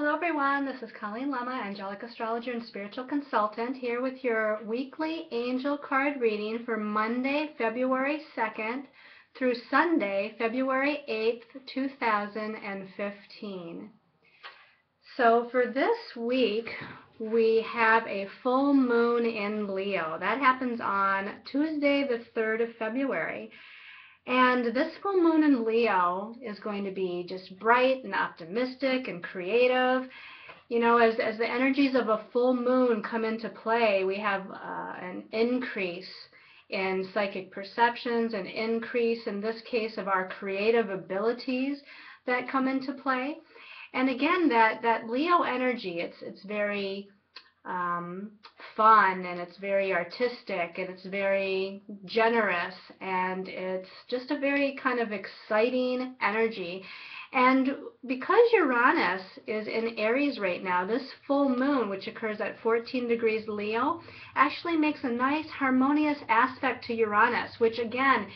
Hello everyone, this is Colleen Lema, angelic astrologer and spiritual consultant, here with your weekly angel card reading for Monday, February 2nd through Sunday, February 8th, 2015. So for this week, we have a full moon in Leo. That happens on Tuesday, the 3rd of February. And this full moon in Leo is going to be just bright and optimistic and creative. You know, as the energies of a full moon come into play, we have an increase in psychic perceptions, an increase in this case of our creative abilities that come into play. And again, that Leo energy, it's very fun, and it's very artistic, and it's very generous, and it's just a very kind of exciting energy. And because Uranus is in Aries right now, this full moon, which occurs at 14 degrees Leo, actually makes a nice harmonious aspect to Uranus, which again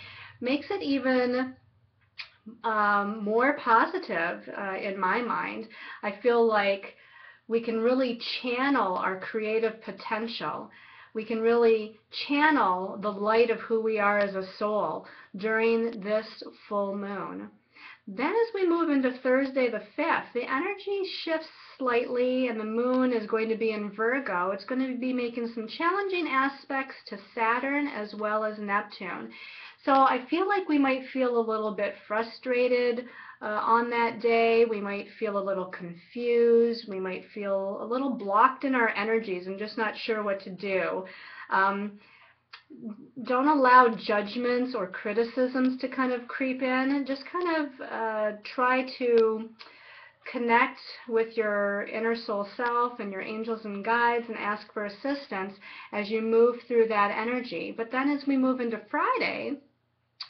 makes it even more positive in my mind. I feel like we can really channel our creative potential. We can really channel the light of who we are as a soul during this full moon. Then as we move into Thursday the 5th, the energy shifts slightly and the moon is going to be in Virgo. It's going to be making some challenging aspects to Saturn as well as Neptune. So I feel like we might feel a little bit frustrated on that day. We might feel a little confused. We might feel a little blocked in our energies and just not sure what to do. Don't allow judgments or criticisms to kind of creep in, and just kind of try to connect with your inner soul self and your angels and guides and ask for assistance as you move through that energy. But then as we move into Friday,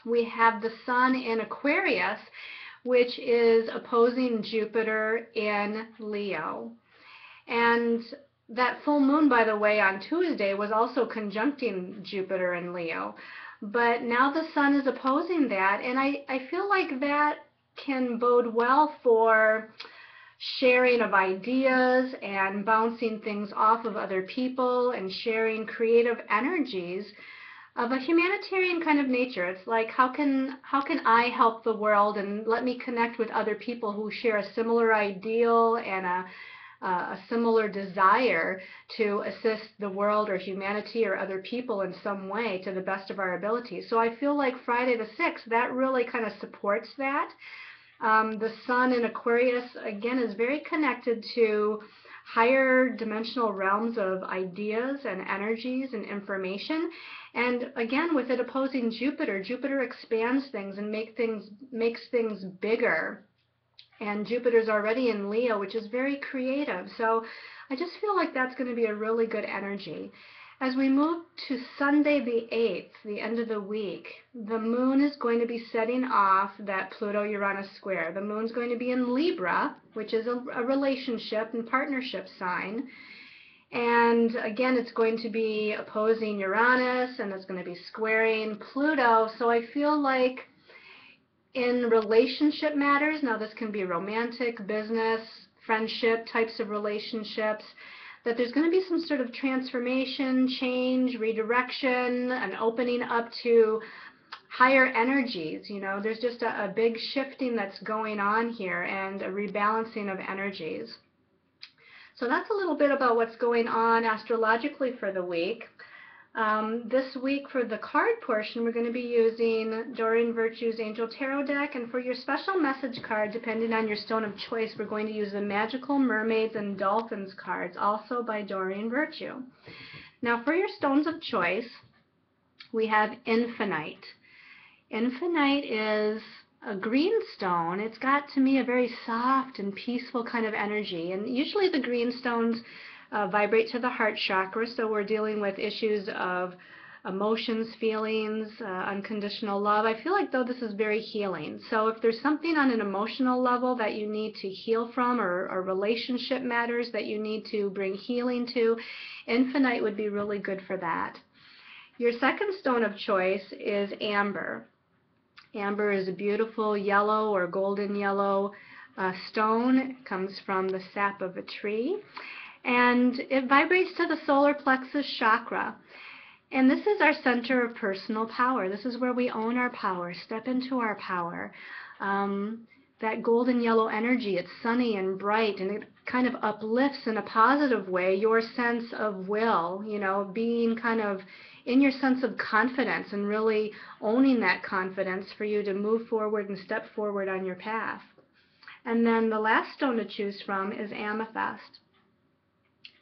we have the sun in Aquarius, which is opposing Jupiter in Leo. And that full moon, by the way, on Tuesday was also conjuncting Jupiter in Leo. But now the sun is opposing that, and I feel like that can bode well for sharing of ideas and bouncing things off of other people and sharing creative energies of a humanitarian kind of nature. It's like, how can I help the world, and let me connect with other people who share a similar ideal and a similar desire to assist the world or humanity or other people in some way to the best of our abilities. So I feel like Friday the 6th, that really kind of supports that. The sun in Aquarius, again, is very connected to higher dimensional realms of ideas and energies and information. And again, with it opposing Jupiter, Jupiter expands things and makes things bigger. And Jupiter's already in Leo, which is very creative. So I just feel like that's going to be a really good energy. As we move to Sunday the 8th, the end of the week, the moon is going to be setting off that Pluto-Uranus square. The moon's going to be in Libra, which is a relationship and partnership sign. And again, it's going to be opposing Uranus, and it's going to be squaring Pluto. So I feel like in relationship matters, now this can be romantic, business, friendship types of relationships, that there's going to be some sort of transformation, change, redirection, an opening up to higher energies. You know, there's just a big shifting that's going on here, and a rebalancing of energies. So that's a little bit about what's going on astrologically for the week. This week for the card portion, we're going to be using Doreen Virtue's Angel Tarot deck, and for your special message card, depending on your stone of choice, we're going to use the Magical Mermaids and Dolphins cards, also by Doreen Virtue. Now for your stones of choice, we have Infinite. Infinite is a green stone. It's got, to me, a very soft and peaceful kind of energy, and usually the green stones vibrate to the heart chakra, so we're dealing with issues of emotions, feelings, unconditional love. I feel like, though, this is very healing. So if there's something on an emotional level that you need to heal from, or relationship matters that you need to bring healing to, Infinite would be really good for that. Your second stone of choice is Amber. Amber is a beautiful yellow or golden yellow stone. It comes from the sap of a tree, and it vibrates to the solar plexus chakra. And this is our center of personal power. This is where we own our power, step into our power. That golden yellow energy, it's sunny and bright, and it kind of uplifts in a positive way your sense of will, being kind of in your sense of confidence and really owning that confidence for you to move forward and step forward on your path. And then the last stone to choose from is amethyst.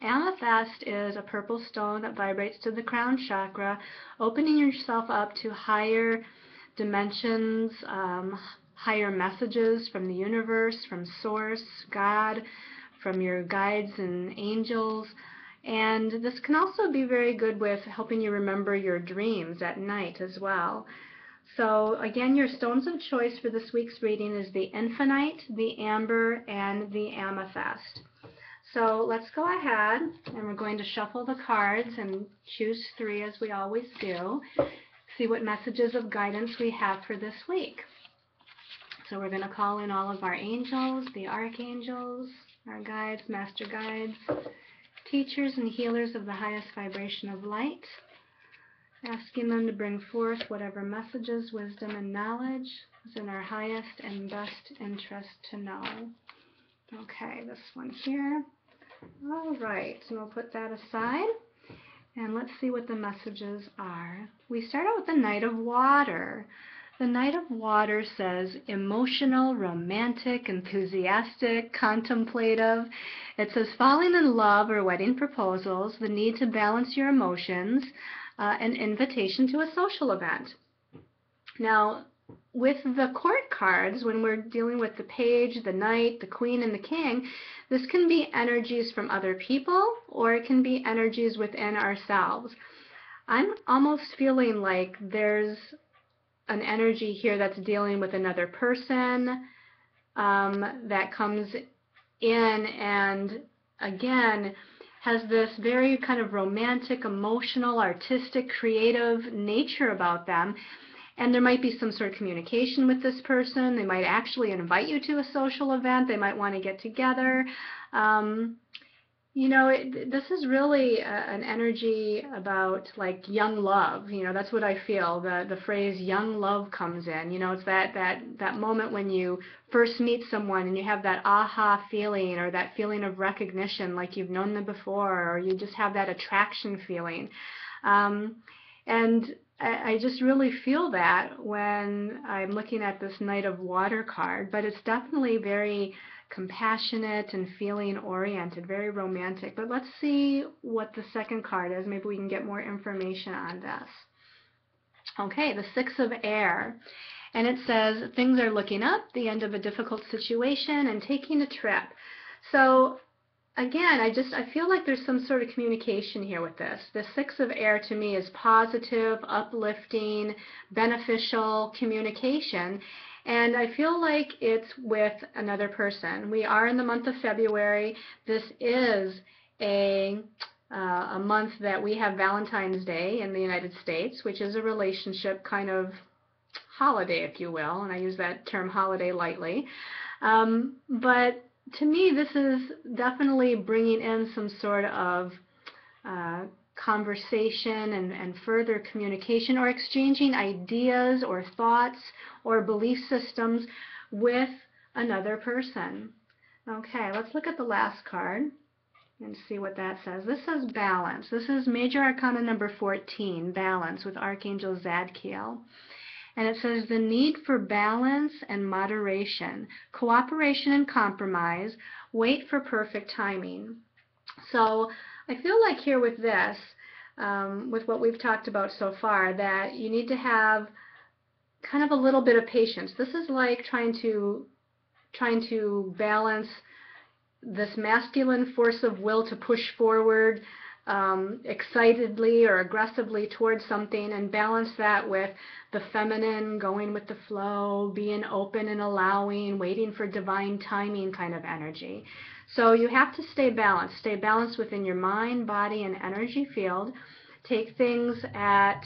Amethyst is a purple stone that vibrates to the crown chakra, opening yourself up to higher dimensions, higher messages from the universe, from Source, God, from your guides and angels. And this can also be very good with helping you remember your dreams at night as well. So again, your stones of choice for this week's reading is the infinite, the amber, and the amethyst. So let's go ahead and we're going to shuffle the cards and choose 3 as we always do. See what messages of guidance we have for this week. So we're going to call in all of our angels, the archangels, our guides, master guides, teachers and healers of the highest vibration of light, asking them to bring forth whatever messages, wisdom, and knowledge is in our highest and best interest to know. Okay, this one here. All right, and we'll put that aside, and let's see what the messages are. We start out with the Knight of Water. The Knight of Water says emotional, romantic, enthusiastic, contemplative. It says falling in love or wedding proposals, the need to balance your emotions, an invitation to a social event. Now, with the court cards, when we're dealing with the page, the knight, the queen, and the king, this can be energies from other people, or it can be energies within ourselves. I'm almost feeling like there's an energy here that's dealing with another person that comes in and, again, has this very kind of romantic, emotional, artistic, creative nature about them. And there might be some sort of communication with this person. They might actually invite you to a social event. They might want to get together. This is really an energy about like young love. That's what I feel. The phrase young love comes in. It's that moment when you first meet someone and you have that aha feeling or that feeling of recognition, like you've known them before, or you just have that attraction feeling. And I just really feel that when I'm looking at this Knight of Water card, but it's definitely very compassionate and feeling oriented, very romantic. But let's see what the second card is. Maybe we can get more information on this. Okay, the Six of Air. And it says things are looking up, the end of a difficult situation, and taking a trip. So again, I feel like there's some sort of communication here with this. The Six of Air to me is positive, uplifting, beneficial communication. And I feel like it's with another person. We are in the month of February. This is a month that we have Valentine's Day in the United States, which is a relationship kind of holiday, if you will. And I use that term holiday lightly. But to me, this is definitely bringing in some sort of conversation and further communication, or exchanging ideas or thoughts or belief systems with another person. Okay, let's look at the last card and see what that says. This says balance. This is Major Arcana number 14, balance, with Archangel Zadkiel. And it says the need for balance and moderation, cooperation and compromise, wait for perfect timing. So I feel like here with this, with what we've talked about so far, that you need to have kind of a little bit of patience. This is like trying to balance this masculine force of will to push forward excitedly or aggressively towards something, and balance that with the feminine, going with the flow, being open and allowing, waiting for divine timing kind of energy. So you have to stay balanced within your mind, body, and energy field. Take things at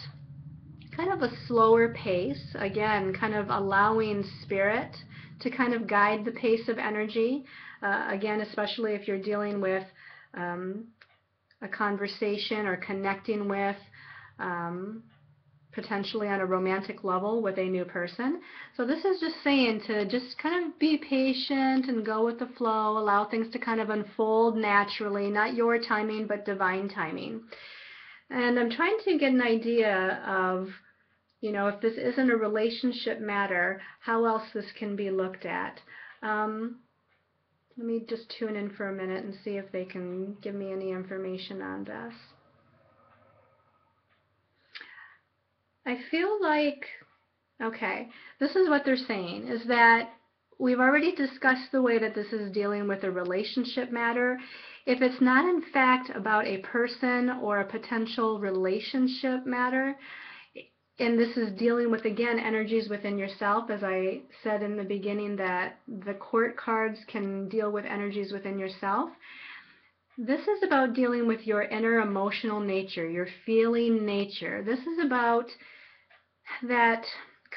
kind of a slower pace, again, kind of allowing spirit to kind of guide the pace of energy. Again, especially if you're dealing with a conversation or connecting with potentially on a romantic level with a new person. So this is just saying to just kind of be patient and go with the flow, allow things to kind of unfold naturally, not your timing, but divine timing. And I'm trying to get an idea of, if this isn't a relationship matter, how else this can be looked at. Let me just tune in for a minute and see if they can give me any information on this. I feel like, okay, this is what they're saying, is that we've already discussed the way that this is dealing with a relationship matter. If it's not in fact about a person or a potential relationship matter, and this is dealing with, again, energies within yourself, as I said in the beginning that the court cards can deal with energies within yourself. This is about dealing with your inner emotional nature, your feeling nature. This is about that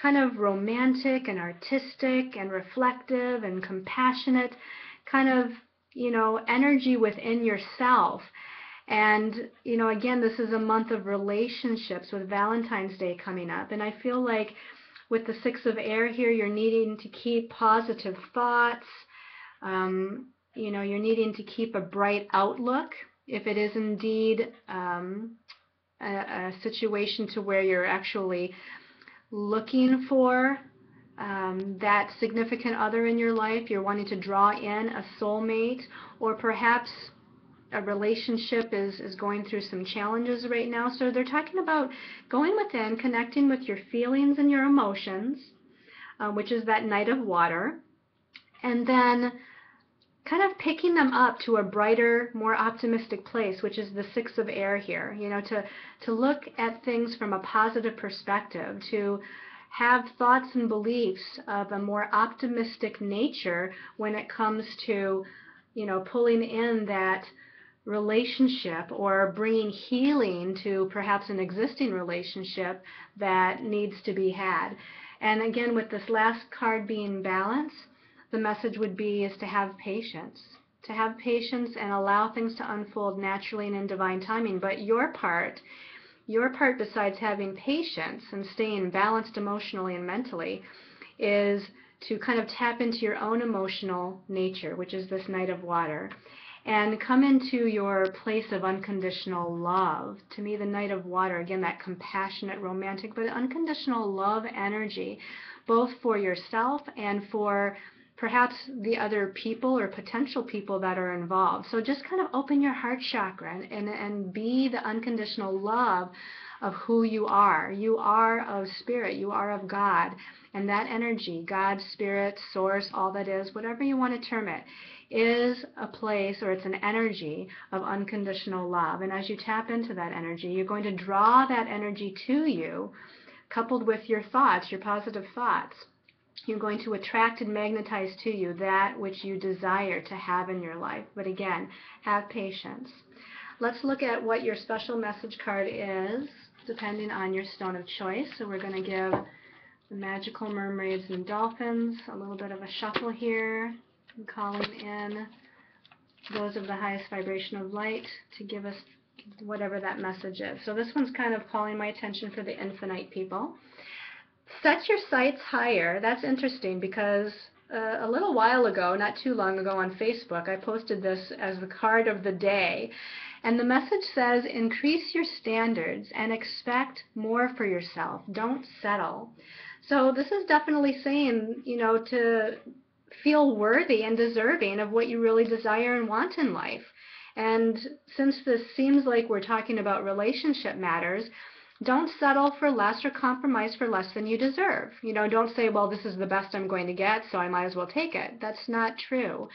kind of romantic and artistic and reflective and compassionate kind of, energy within yourself. And, again, this is a month of relationships with Valentine's Day coming up. And I feel like with the Six of Air here, you're needing to keep positive thoughts. You're needing to keep a bright outlook if it is indeed a situation to where you're actually looking for that significant other in your life. You're wanting to draw in a soulmate, or perhaps a relationship is going through some challenges right now. So they're talking about going within, connecting with your feelings and your emotions, which is that Knight of Water, and then kind of picking them up to a brighter, more optimistic place, which is the Six of Air here. To look at things from a positive perspective, to have thoughts and beliefs of a more optimistic nature when it comes to, pulling in that relationship or bringing healing to perhaps an existing relationship that needs to be had. And again, with this last card being balance, the message would be is to have patience and allow things to unfold naturally and in divine timing. But your part besides having patience and staying balanced emotionally and mentally is to kind of tap into your own emotional nature, which is this Knight of Water, and come into your place of unconditional love. To me, the Knight of Water, again, that compassionate, romantic, but unconditional love energy, both for yourself and for perhaps the other people or potential people that are involved. So just kind of open your heart chakra and be the unconditional love of who you are. You are of spirit. You are of God. And that energy, God, spirit, source, all that is, whatever you want to term it, is a place, or it's an energy of unconditional love. And as you tap into that energy, you're going to draw that energy to you, coupled with your thoughts, your positive thoughts. You're going to attract and magnetize to you that which you desire to have in your life. But again, have patience. Let's look at what your special message card is, depending on your stone of choice. So we're going to give the Magical Mermaids and Dolphins a little bit of a shuffle here, and calling in those of the highest vibration of light to give us whatever that message is. So this one's kind of calling my attention for the infinite people. Set your sights higher. That's interesting because a little while ago, not too long ago on Facebook, I posted this as the card of the day. And the message says, increase your standards and expect more for yourself. Don't settle. So this is definitely saying, to feel worthy and deserving of what you really desire and want in life. And since this seems like we're talking about relationship matters, don't settle for less or compromise for less than you deserve. Don't say, well, this is the best I'm going to get, so I might as well take it. That's not true.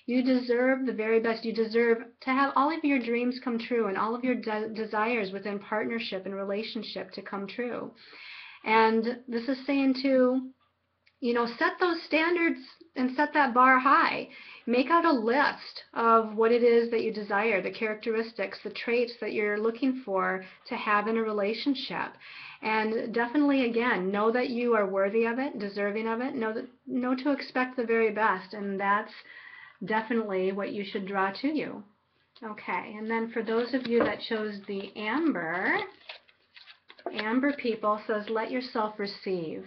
You deserve the very best. You deserve to have all of your dreams come true and all of your desires within partnership and relationship to come true. And this is saying to, set those standards and set that bar high. Make out a list of what it is that you desire, the characteristics, the traits that you're looking for to have in a relationship. And definitely, again, know that you are worthy of it, deserving of it. Know to expect the very best, and that's definitely what you should draw to you. Okay, and then for those of you that chose the amber, amber people says, let yourself receive.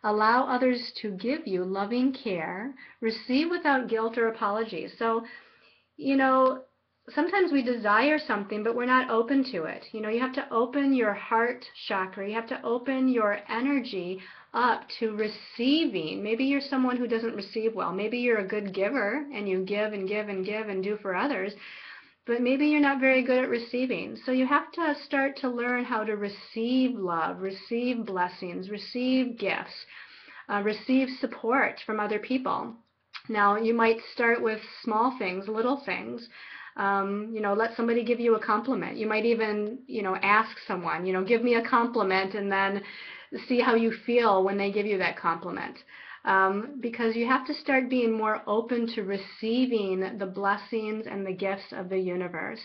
Allow others to give you loving care. Receive without guilt or apology. So, you know, sometimes we desire something, but we're not open to it. You know, you have to open your heart chakra. You have to open your energy up to receiving. Maybe you're someone who doesn't receive well. Maybe you're a good giver and you give and give and give and do for others, but maybe you're not very good at receiving. So you have to start to learn how to receive love, receive blessings, receive gifts, receive support from other people. Now, you might start with small things, little things. You know, let somebody give you a compliment. You might even, you know, ask someone, you know, give me a compliment, and then see how you feel when they give you that compliment. Because you have to start being more open to receiving the blessings and the gifts of the universe.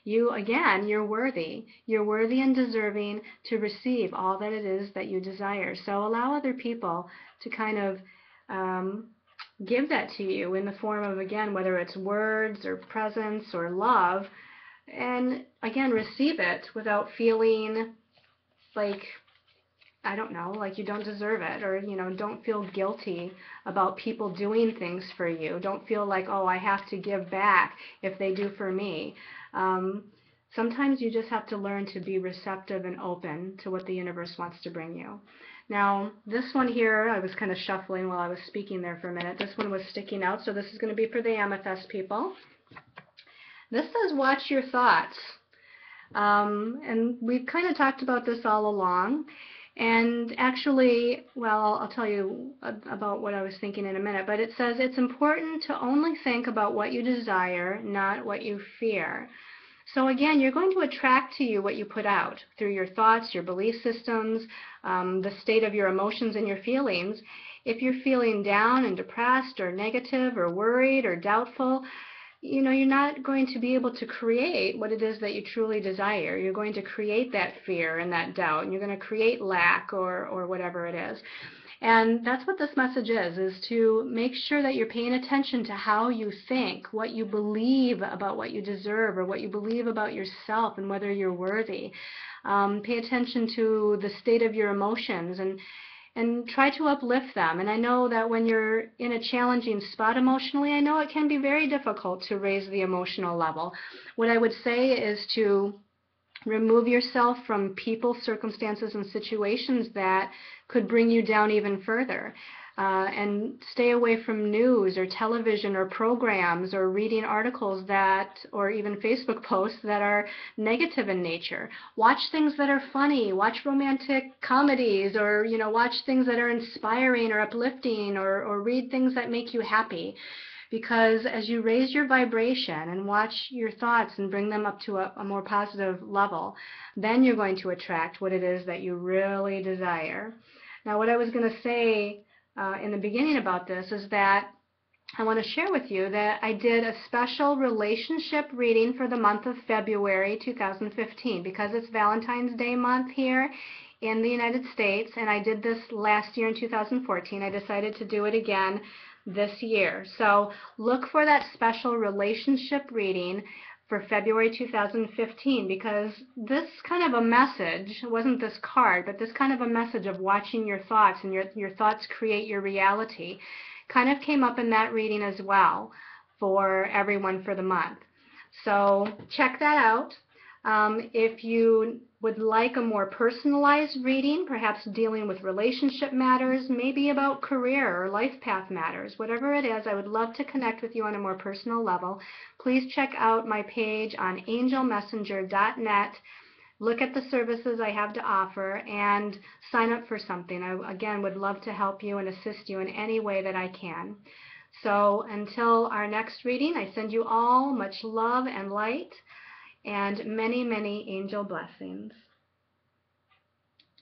You, again, you're worthy. You're worthy and deserving to receive all that it is that you desire. So allow other people to kind of give that to you in the form of, again, whether it's words or presence or love, and again, receive it without feeling like, I don't know, like you don't deserve it, or, you know, don't feel guilty about people doing things for you. Don't feel like, oh, I have to give back if they do for me. Sometimes you just have to learn to be receptive and open to what the universe wants to bring you. Now, this one here, I was kind of shuffling while I was speaking there for a minute. This one was sticking out, so this is going to be for the amethyst people. This says, watch your thoughts. And we've kind of talked about this all along. And actually, well, I'll tell you about what I was thinking in a minute, but it says it's important to only think about what you desire, not what you fear. So again, you're going to attract to you what you put out through your thoughts, your belief systems, the state of your emotions and your feelings. If you're feeling down and depressed or negative or worried or doubtful, you know, you're not going to be able to create what it is that you truly desire. You're going to create that fear and that doubt, and you're going to create lack or whatever it is. And that's what this message is to make sure that you're paying attention to how you think, what you believe about what you deserve, or what you believe about yourself and whether you're worthy. Pay attention to the state of your emotions and try to uplift them. And I know that when you're in a challenging spot emotionally, I know it can be very difficult to raise the emotional level. What I would say is to remove yourself from people, circumstances, and situations that could bring you down even further. And stay away from news or television or programs or reading articles that, or even Facebook posts that are negative in nature. Watch things that are funny. Watch romantic comedies, or, you know, watch things that are inspiring or uplifting, or read things that make you happy. Because as you raise your vibration and watch your thoughts and bring them up to a more positive level, then you're going to attract what it is that you really desire. Now, what I was going to say in the beginning about this is that I want to share with you that I did a special relationship reading for the month of February 2015 because it's Valentine's Day month here in the United States, and I did this last year in 2014. I decided to do it again this year. So look for that special relationship reading for February 2015, because this kind of a message, it wasn't this card, but this kind of a message of watching your thoughts and your thoughts create your reality kind of came up in that reading as well for everyone for the month. So check that out. If you would like a more personalized reading, perhaps dealing with relationship matters, maybe about career or life path matters, whatever it is, I would love to connect with you on a more personal level. Please check out my page on angelmessenger.net. Look at the services I have to offer and sign up for something. I, again, would love to help you and assist you in any way that I can. So until our next reading, I send you all much love and light and many, many angel blessings.